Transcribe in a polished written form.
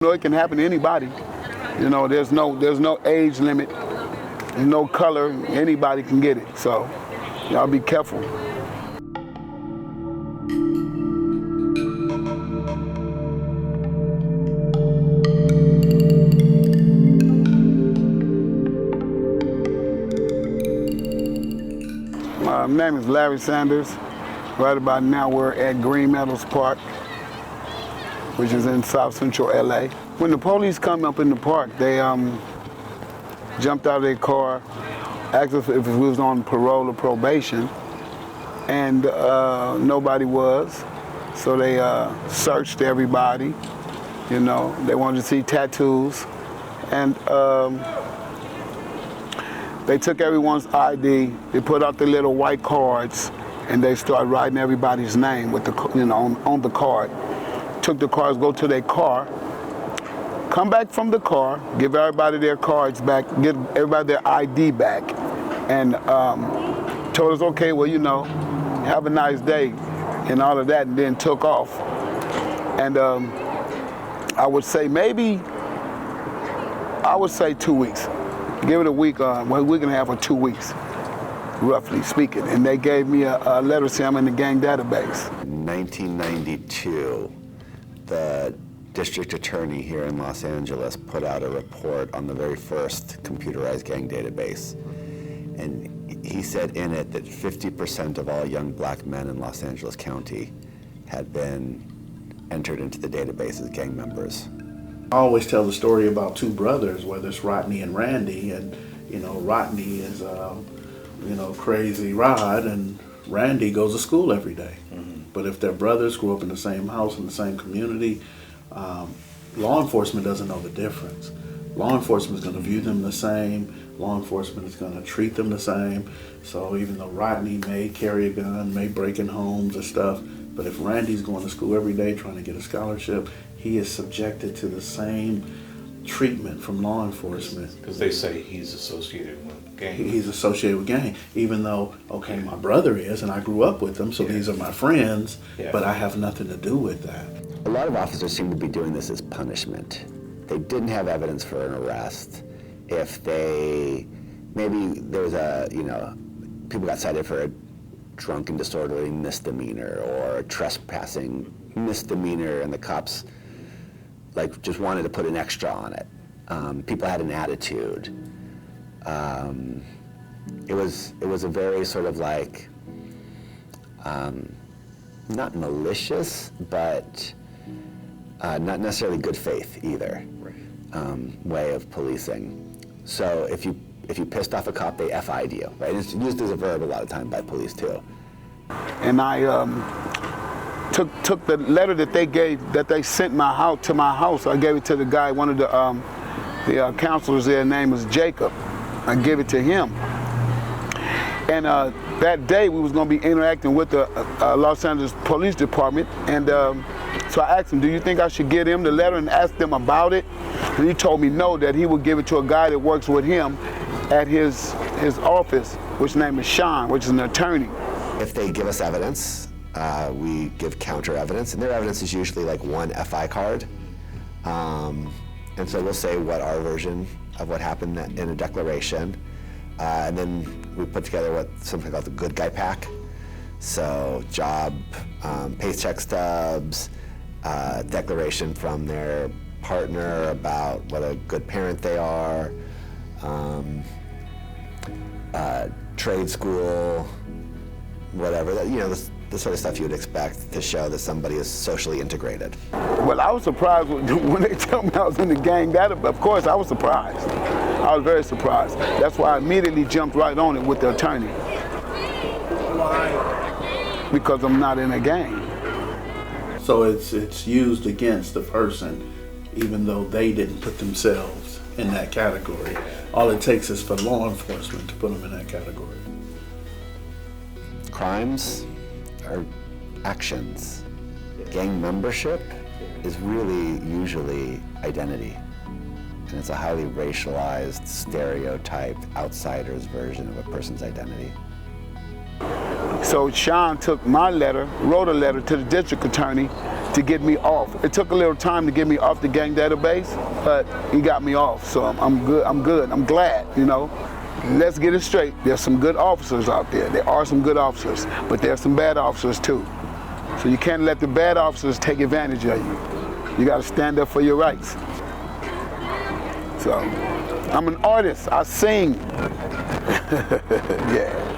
You know, it can happen to anybody. You know, there's no age limit, there's no color, anybody can get it. So, y'all be careful. My name is Larry Sanders. Right about now we're at Green Meadows Park, which is in South Central LA. When the police come up in the park, they jumped out of their car, asked us if we was on parole or probation, and nobody was. So they searched everybody. You know, they wanted to see tattoos, and they took everyone's ID. They put out the little white cards, and they started writing everybody's name with the, on the card. Took the cards, go to their car, come back from the car, give everybody their cards back, give everybody their ID back, and told us, okay, well, have a nice day, and all of that, and then took off. And I would say 2 weeks. Give it a week, week and a half or 2 weeks, roughly speaking. And they gave me a letter saying I'm in the gang database. In 1992, the district attorney here in Los Angeles put out a report on the very first computerized gang database. And he said in it that 50% of all young black men in Los Angeles County had been entered into the database as gang members. I always tell the story about two brothers, whether it's Rodney and Randy, and Rodney is crazy Rod, and Randy goes to school every day. Mm-hmm. But if they're brothers, grew up in the same house, in the same community, law enforcement doesn't know the difference. Law enforcement is going to view them the same. Law enforcement is going to treat them the same. So even though Rodney may carry a gun, may break in homes and stuff, but if Randy's going to school every day trying to get a scholarship, he is subjected to the same treatment from law enforcement. Because they say he's associated with gang. He's associated with gang, even though, okay, my brother is, and I grew up with them, so these are my friends, but I have nothing to do with that. A lot of officers seem to be doing this as punishment. They didn't have evidence for an arrest. If maybe there was people got cited for a drunk and disorderly misdemeanor or a trespassing misdemeanor, and the cops just wanted to put an extra on it. People had an attitude. It was a very sort of not malicious, but not necessarily good faith either, way of policing. So if you pissed off a cop, they FI'd you, right? It's used as a verb a lot of time by police too. And I took the letter that they sent to my house. I gave it to the guy, one of the counselors there, name was Jacob. I gave it to him. And that day we was going to be interacting with the Los Angeles Police Department, and so I asked him, do you think I should give him the letter and ask them about it? And he told me no, that he would give it to a guy that works with him at his office, which name is Sean, which is an attorney. If they give us evidence, we give counter evidence, and their evidence is usually one FI card. And so we'll say what our version of what happened in a declaration, and then we put together something called the good guy pack. So job, paycheck stubs, declaration from their partner about what a good parent they are, trade school, whatever, the sort of stuff you would expect to show that somebody is socially integrated. Well, I was surprised when they told me I was in the gang database. Of course, I was surprised. I was very surprised. That's why I immediately jumped right on it with the attorney. Why? Because I'm not in a gang. So it's used against the person, even though they didn't put themselves in that category. All it takes is for law enforcement to put them in that category. Crimes are actions. Gang membership is really usually identity. And it's a highly racialized, stereotyped, outsider's version of a person's identity. So Sean took my letter, wrote a letter to the district attorney, to get me off. It took a little time to get me off the gang database, but he got me off, so I'm good. I'm glad, you know. Let's get it straight. There's some good officers out there. There are some good officers, but there's some bad officers too. So you can't let the bad officers take advantage of you. You got to stand up for your rights. So I'm an artist. I sing. Yeah.